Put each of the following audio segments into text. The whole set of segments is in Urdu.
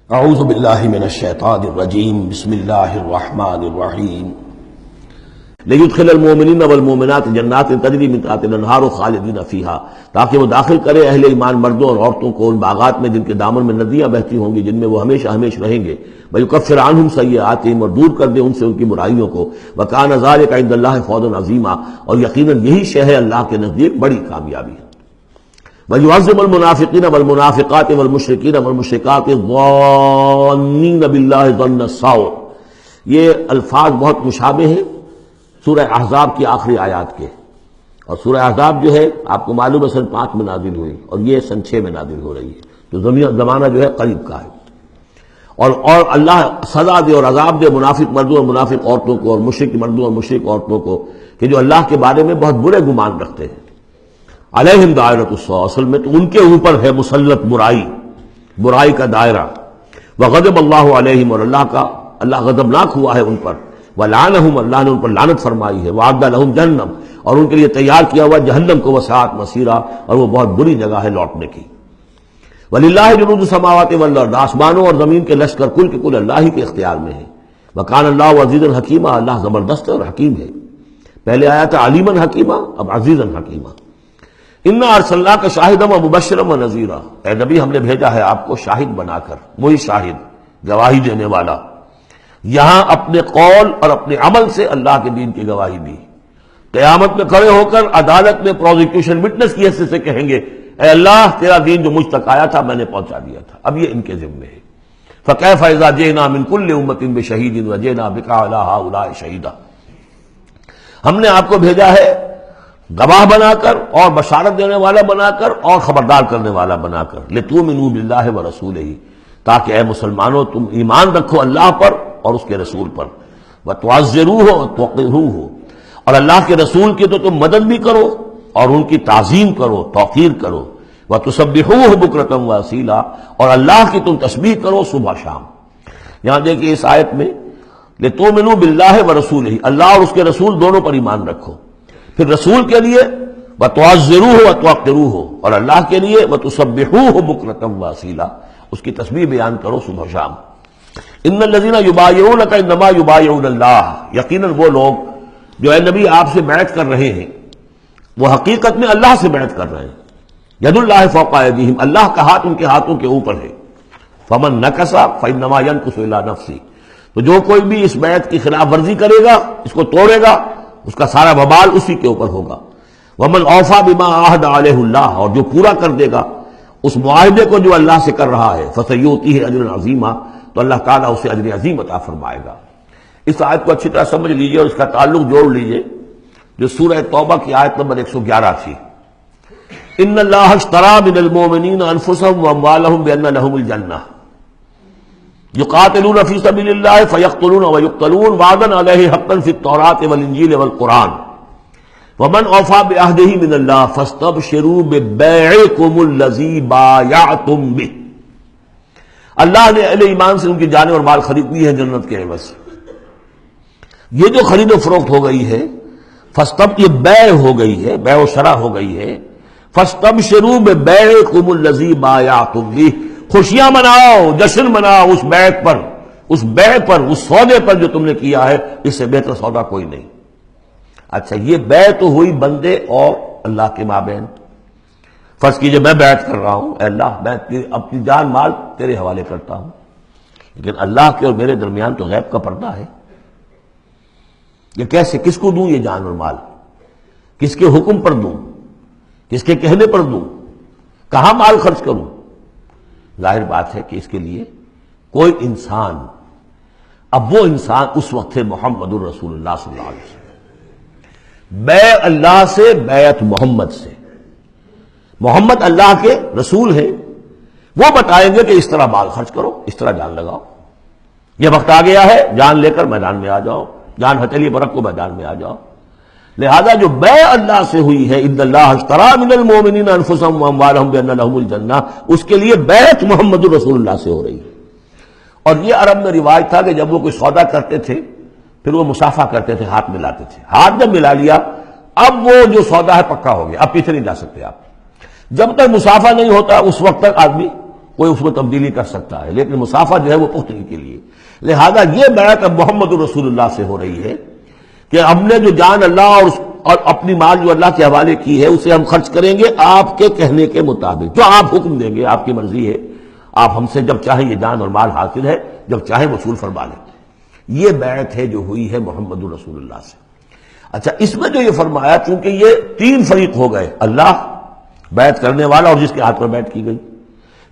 اعوذ باللہ من الشیطان الرجیم بسم اللہ الرحمن الرحیم لیدخل المؤمنین والمؤمنات جنات تجری من تحتها الانہار خالدین فیہا، تاکہ وہ داخل کرے اہل ایمان مردوں اور عورتوں کو ان باغات میں جن کے دامن میں ندیاں بہتی ہوں گی، جن میں وہ ہمیشہ ہمیشہ رہیں گے، ویکفر عنہم سیئاتہم، اور دور کر دے ان سے ان کی برائیوں کو، وکان ذلک عند اللہ فوزا عظیما، اور یقیناً یہی شے ہے اللہ کے نزدیک بڑی کامیابی ہے۔ وَيُعَذِّبُ الْمُنَافِقِينَ وَالْمُنَافِقَاتِ وَالْمُشْرِكِينَ وَالْمُشْرِكَاتِ الظَّانِّينَ بِاللَّهِ ظَنَّ السَّوْءِ، یہ الفاظ بہت مشابہ ہیں سورہ احزاب کی آخری آیات کے، اور سورہ احزاب جو ہے آپ کو معلوم ہے سن 5 میں نازل ہوئی، اور یہ سن 6 میں نازل ہو رہی ہے، تو زمانہ جو ہے قریب کا ہے۔ اور اللہ سزا دے اور عذاب دے منافق مردوں اور منافق عورتوں کو، اور مشرک مردوں اور مشرک عورتوں کو، کہ جو اللہ کے بارے میں بہت برے گمان رکھتے ہیں۔ علیہم دائرۃ السوء، اصل میں تو ان کے اوپر ہے مسلط برائی کا دائرہ۔ وغضب اللہ علیہم، اور اللہ غضبناک ہوا ہے ان پر۔ ولعنہم، اللہ نے ان پر لعنت فرمائی ہے۔ وعد لہم جہنم، اور ان کے لیے تیار کیا ہوا جہنم کو، وسعت مصیرا، اور وہ بہت بری جگہ ہے لوٹنے کی۔ وللہ جنود السماوات والارض، آسمانوں اور زمین کے لشکر کل کے کل اللہ ہی کے اختیار میں ہیں۔ وکان اللہ عزیزا حکیما، اللہ زبردست ہے اور حکیم ہے۔ پہلے آیا تھا علیما حکیما، اب عزیزا حکیما۔ انا ارسلناک شاہدا ومبشرا ونذیرا، اے نبی ہم نے بھیجا ہے آپ کو شاہد بنا کر، وہی شاہد گواہی دینے والا۔ یہاں اپنے قول اور اپنے عمل سے اللہ کے دین کی گواہی دی۔ قیامت میں کھڑے ہو کر عدالت میں پروزیکیوشن وٹنس کی حیثیت سے کہیں گے اے اللہ تیرا دین جو مجھ تک آیا تھا میں نے پہنچا دیا تھا، اب یہ ان کے ذمے ہے۔ فکیف اذا جئنا من کل امۃ بشہید وجئنا بک علی ہؤلاء شہیدا، ہم نے آپ کو بھیجا ہے گواہ بنا کر اور بشارت دینے والا بنا کر اور خبردار کرنے والا بنا کر، لتؤمنوا باللہ ورسولہ، تاکہ اے مسلمانوں تم ایمان رکھو اللہ پر اور اس کے رسول پر، وتعزروہ وتوقروہ، اور اللہ کے رسول کی تو تم مدد بھی کرو اور ان کی تعظیم کرو، توقیر کرو، وتسبحوہ بکرۃ واصیلا، اور اللہ کی تم تسبیح کرو صبح شام۔ یہاں دیکھیے اس آیت میں لتؤمنوا باللہ ورسولہ، اللہ اور اس کے رسول دونوں پر ایمان رکھو، پھر رسول کے لیے وتعزروہ وتوقروہ، اور اللہ کے لیے وتسبحوہ بکرۃ واصیلا، اس کی تسبیح بیان کرو صبح شام۔ ان الذین یبایعونک انما یبایعون اللہ، یقیناً وہ لوگ جو اے نبی آپ سے بیعت کر رہے ہیں وہ حقیقت میں اللہ سے بیعت کر رہے ہیں۔ ید اللہ فوق ایدیہم، اللہ کا ہاتھ ان کے ہاتھوں کے اوپر ہے۔ فمن نکث فانما ینکث الی نفسہ، تو جو کوئی بھی اس بیعت کی خلاف ورزی کرے گا، اس کو توڑے گا، اس کا سارا وبال اسی کے اوپر ہوگا۔ ومن اوفی بما عاہد علیہ اللہ، اور جو پورا کر دے گا اس معاہدے کو جو اللہ سے کر رہا ہے، فسیؤتیہ اجرا عظیما، تو اللہ تعالیٰ اسے اجر عظیم عطا فرمائے گا۔ اس آیت کو اچھی طرح سمجھ لیجئے اور اس کا تعلق جوڑ لیجئے جو سورہ توبہ کی آیت نمبر 111 تھی۔ ان اللہ اشتری من المؤمنین انفسهم واموالهم بان لهم الجنہ یقاتلون فی سبیل اللہ فیقتلون ویقتلون وعدا علیہ حقا فی التوراۃ والانجیل والقرآن ومن اوفی بعہدہ من اللہ فاستبشروا ببیعکم الذی بایعتم بہ، اللہ نے اہل ایمان سے ان کی جانیں اور مال خرید لی ہے جنت کے عوض۔ یہ جو خرید و فروخت ہو گئی ہے یہ بیع ہو گئی ہے، بیع و شرع ہو گئی ہے۔ فاستبشروا ببیعکم الذی بایعتم بہ، خوشیاں مناؤ، جشن مناؤ اس بیع پر، اس سودے پر جو تم نے کیا ہے، اس سے بہتر سودا کوئی نہیں۔ اچھا یہ بیع تو ہوئی بندے اور اللہ کے مابین۔ فرض کیجئے میں بیعت کر رہا ہوں، اے اللہ میں اپنی جان مال تیرے حوالے کرتا ہوں، لیکن اللہ کے اور میرے درمیان تو غیب کا پردہ ہے۔ یہ کیسے، کس کو دوں یہ جان اور مال، کس کے حکم پر دوں، کس کے کہنے پر دوں، کہاں مال خرچ کروں؟ ظاہر بات ہے کہ اس کے لیے کوئی انسان، اب وہ انسان اس وقت ہے محمد الرسول اللہ صلی اللہ علیہ وسلم، بیع اللہ سے، بیعت محمد سے۔ محمد اللہ کے رسول ہیں، وہ بتائیں گے کہ اس طرح مال خرچ کرو، اس طرح جان لگاؤ، یہ وقت آ گیا ہے جان لے کر میدان میں آ جاؤ، جان ہتھیلی پر رکھو میدان میں آ جاؤ۔ لہذا جو بیع اللہ سے ہوئی ہے، ان اللہ اشتری من المؤمنین انفسهم واموالهم بان لهم الجنہ، اس کے لیے بیعت محمد رسول اللہ سے ہو رہی ہے۔ اور یہ عرب میں روایت تھا کہ جب وہ کوئی سودا کرتے تھے پھر وہ مصافحہ کرتے تھے، ہاتھ ملاتے تھے، ہاتھ جب ملا لیا اب وہ جو سودا ہے پکا ہو گیا، اب پیچھے نہیں جا سکتے آپ۔ جب تک مصافحہ نہیں ہوتا اس وقت تک آدمی کوئی اس میں تبدیلی کر سکتا ہے، لیکن مسافہ جو ہے وہ پختگی کے لیے. لہذا یہ بیعت اب محمد رسول اللہ سے ہو رہی ہے کہ ہم نے جو جان اللہ اور اپنی مال جو اللہ کے حوالے کی ہے اسے ہم خرچ کریں گے آپ کے کہنے کے مطابق، جو آپ حکم دیں گے، آپ کی مرضی ہے، آپ ہم سے جب چاہیں یہ جان اور مال حاصل ہے، جب چاہیں وصول فرما لیں. یہ بیعت ہے جو ہوئی ہے محمد رسول اللہ سے. اچھا، اس میں جو یہ فرمایا، چونکہ یہ تین فریق ہو گئے، اللہ، بیعت کرنے والا اور جس کے ہاتھ پر بیعت کی گئی،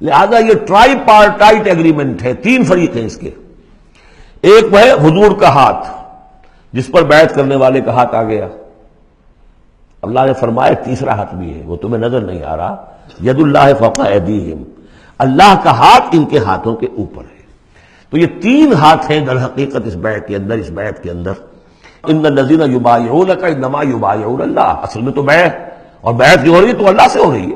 لہذا یہ ٹرائی پارٹائٹ ایگریمنٹ ہے، تین فریق ہیں اس کے. ایک وہ ہے حضور کا ہاتھ جس پر بیعت کرنے والے کا ہاتھ آ گیا. اللہ نے فرمایا تیسرا ہاتھ بھی ہے، وہ تمہیں نظر نہیں آ رہا، ید اللہ فوق ایدیہم، اللہ کا ہاتھ ان کے ہاتھوں کے اوپر ہے. تو یہ تین ہاتھ ہیں در حقیقت اس بیعت کے اندر. اس بیعت کے اندر ان الذین یبایعونک انما یبایعون اللہ، اصل میں تو بیعت اور بیعت جو ہو رہی ہے تو اللہ سے ہو رہی ہے.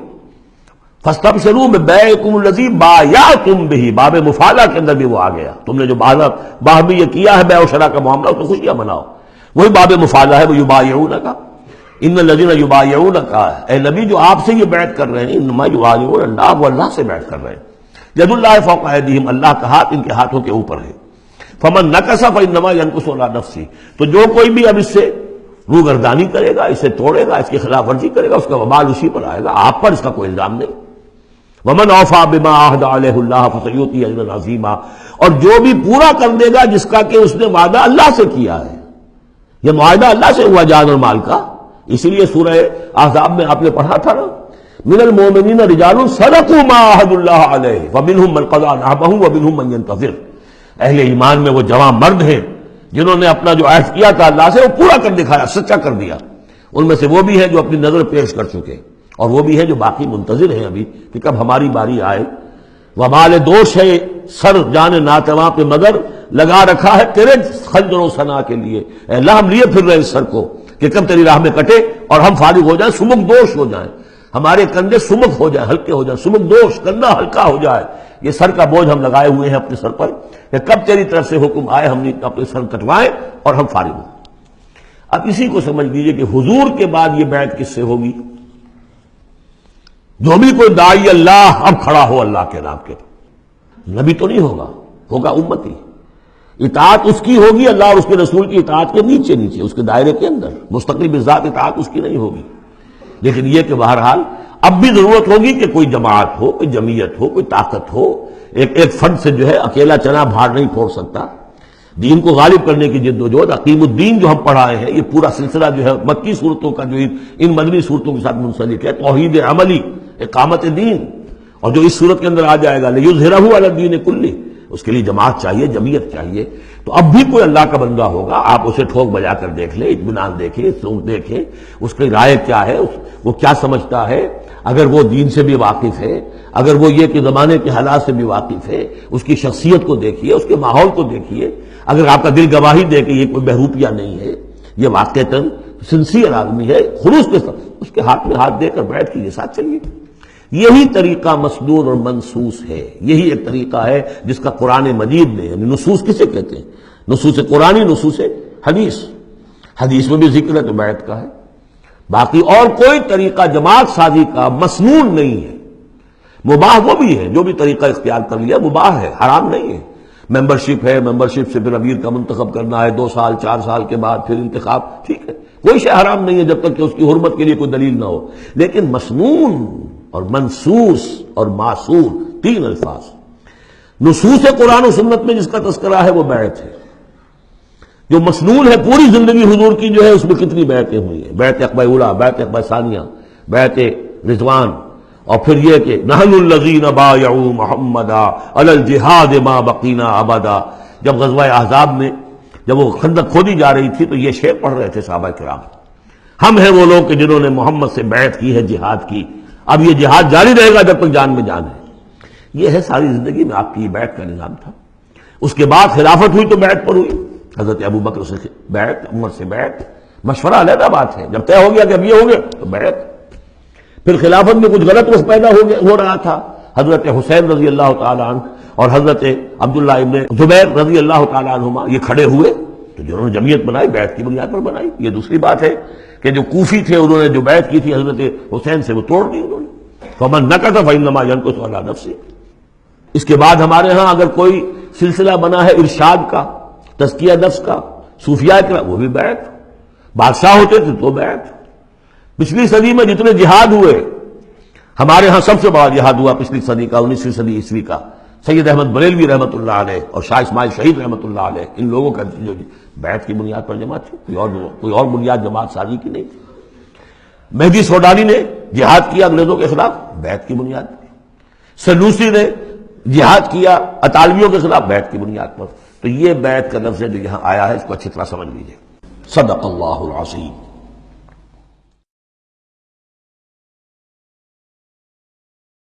فاستبشروا ببیعکم الذی بایعتم بہ، باب مفاعلہ کے اندر بھی وہ آ گیا. تم نے جو باہمی یہ کیا ہے بیع و شراء کا معاملہ، اس کو خوشیاں مناؤ. وہی باب مفاعلہ ہے، وہ یبایعونک، ان الذین یبایعونک، اے نبی جو آپ سے یہ بیعت کر رہے ہیں، انما یبایعون اللہ، وہ اللہ سے بیعت کر رہے ہیں. ید اللہ فوق ایدیہم، اللہ کا ہاتھ ان کے ہاتھوں کے اوپر ہے. فمن نکث فانما ینکث علی نفسہ، تو جو کوئی بھی اب اس سے روگردانی کرے گا، اسے توڑے گا، اس کی خلاف ورزی کرے گا، اس کا وبال اسی پر آئے گا، آپ پر اس کا کوئی الزام نہیں. ومن اوفی بما عہد علیہ اللہ فسیؤتیہ اجرا عظیما، اور جو بھی پورا کر دے گا جس کا کہ اس نے وعدہ اللہ سے کیا ہے. یہ معاہدہ اللہ سے ہوا جان اور مال کا. اسی لیے سورہ احزاب میں آپ نے پڑھا تھا نا، من المؤمنین رجال صدقوا ما عہد اللہ علیہ ومنہم من قضی نحبہ ومنہم من ینتظر. اہل ایمان میں وہ جوان مرد ہیں جنہوں نے اپنا جو عہد کیا تھا اللہ سے وہ پورا کر دکھایا، سچا کر دیا. ان میں سے وہ بھی ہیں جو اپنی نظر پیش کر چکے، اور وہ بھی ہیں جو باقی منتظر ہیں ابھی کہ کب ہماری باری آئے. وبال دوش ہے سر جان ناتواں پہ، مگر لگا رکھا ہے تیرے خنجر و ثنا کے لیے. اے اللہ، ہم لیے پھر رہے اس سر کو کہ کب تیری راہ میں کٹے اور ہم فارغ ہو جائیں، سمک دوش ہو جائیں، ہمارے کندھے سمک ہو جائیں، ہلکے ہو جائیں. سمک دوش، کندھا ہلکا ہو جائے. یہ سر کا بوجھ ہم لگائے ہوئے ہیں اپنے سر پر کہ کب تیری طرف سے حکم آئے ہم نے اپنے سر کٹوائیں اور ہم فارغ ہوں. اب اسی کو سمجھ لیجئے کہ حضور کے بعد یہ بیعت کس سے ہوگی؟ جو بھی کوئی داعی اللہ اب کھڑا ہو اللہ کے نام کے، نبی تو نہیں ہوگا، ہوگا امتی. اطاعت اس کی ہوگی، اللہ اور اس کے رسول کی اطاعت کے نیچے نیچے، اس کے دائرے کے اندر، مستقل بذات اطاعت اس کی نہیں ہوگی. لیکن یہ کہ بہرحال اب بھی ضرورت ہوگی کہ کوئی جماعت ہو، کوئی جمعیت ہو، کوئی طاقت ہو. ایک فرد سے جو ہے اکیلا چنا بھاڑ نہیں پھوڑ سکتا. دین کو غالب کرنے کی جد و جہد، عقیم الدین جو ہم پڑھائے ہیں، یہ پورا سلسلہ جو ہے مکی صورتوں کا جو ان مدنی صورتوں کے ساتھ منسلک ہے، توحید عملی، اقامت دین. اور جو اس صورت کے اندر آ جائے گا لیظہرہ علی الدین کلہ، اس کے لیے جماعت چاہیے، جمعیت چاہیے. تو اب بھی کوئی اللہ کا بندہ ہوگا، آپ اسے ٹھوک بجا کر دیکھ لیں، اطمینان دیکھیں، سوچ دیکھیں اس کی رائے کیا ہے، وہ کیا سمجھتا ہے. اگر وہ دین سے بھی واقف ہے، اگر وہ یہ کہ زمانے کے حالات سے بھی واقف ہے، اس کی شخصیت کو دیکھیے، اس کے ماحول کو دیکھیے. اگر آپ کا دل گواہی دے کہ یہ کوئی بہروپیہ نہیں ہے، یہ واقعتاً سنسیئر آدمی ہے، خلوص کے ساتھ اس کے ہاتھ میں ہاتھ دے کر بیٹھ کے یہ ساتھ چلیے. یہی طریقہ مسنون اور منصوص ہے. یہی ایک طریقہ ہے جس کا قرآن مجید نے، یعنی نصوص کسے کہتے ہیں؟ نصوص قرآنی، نصوص حدیث. حدیث میں بھی ذکر ہے تو بیعت کا ہے. باقی اور کوئی طریقہ جماعت سازی کا مسنون نہیں ہے. مباح وہ بھی ہے، جو بھی طریقہ اختیار کر لیا مباح ہے، حرام نہیں ہے. ممبرشپ ہے، ممبرشپ سے پھر امیر کا منتخب کرنا ہے 2 سال 4 سال کے بعد پھر انتخاب، ٹھیک ہے، کوئی شے حرام نہیں ہے جب تک کہ اس کی حرمت کے لیے کوئی دلیل نہ ہو. لیکن مسنون اور منصوص اور معصور، تین الفاظ. نصوص قرآن و سنت میں جس کا تذکرہ ہے وہ بیعت ہے. جو مسنون ہے پوری زندگی حضور کی جو ہے اس میں کتنی بیعتیں ہوئی ہیں، بیعت عقبہ اولیٰ، بیعت عقبہ ثانیہ، بیعت رضوان، اور پھر یہ کہ نحن الذین بایعوا محمدا علی الجہاد ما بقینا ابدا. جب غزوہ احزاب میں جب وہ خندق کھودی جا رہی تھی تو یہ شعر پڑھ رہے تھے صحابہ کرام، ہم ہیں وہ لوگ کہ جنہوں نے محمد سے بیعت کی ہے جہاد کی، اب یہ جہاد جاری رہے گا جب تک جان میں جان ہے. یہ ہے ساری زندگی میں آپ کی بیعت کا نظام تھا. اس کے بعد خلافت ہوئی تو بیعت پر ہوئی، حضرت ابو بکر سے بیعت، عمر سے بیعت، مشورہ علیحدہ بات ہے. جب طے ہو گیا کہ اب یہ ہو گیا تو بیعت. پھر خلافت میں کچھ غلط وقت پیدا ہو رہا تھا، حضرت حسین رضی اللہ تعالیٰ عنہ اور حضرت عبداللہ ابن زبیر رضی اللہ تعالیٰ عنہما یہ کھڑے ہوئے تو جنہوں نے جمعیت بنائی بیعت کی بنیاد پر بنائی. یہ دوسری بات ہے کہ جو کوفی تھے انہوں نے جو بیعت کی تھی حضرت حسین سے وہ توڑ دی انہوں نے. فمن نکث فانما ینکث علی نفسہ. اس کے بعد ہمارے ہاں اگر کوئی سلسلہ بنا ہے ارشاد کا، تزکیہ نفس کا، صوفیاء کا، وہ بھی بیعت، بادشاہ ہوتے تھے تو بیعت۔ پچھلی صدی میں جتنے جہاد ہوئے، ہمارے ہاں سب سے بڑا جہاد ہوا پچھلی صدی کا، 19ویں صدی عیسوی کا، سید احمد بریلوی رحمۃ اللہ علیہ اور شاہ اسماعیل شہید رحمۃ اللہ علیہ، ان لوگوں کا جو بیعت کی بنیاد پر جماعت تھی، کوئی اور بنیاد جماعت سازی کی نہیں تھی۔ مہدی سوڈانی نے جہاد کیا انگریزوں کے خلاف، بیعت کی بنیاد پر۔ سنوسی نے جہاد کیا اطالویوں کے خلاف، بیعت کی بنیاد پر۔ تو یہ بیعت کا لفظ ہے جو یہاں آیا ہے، اس کو اچھی طرح سمجھ لیجیے۔ صدق اللہ العظیم۔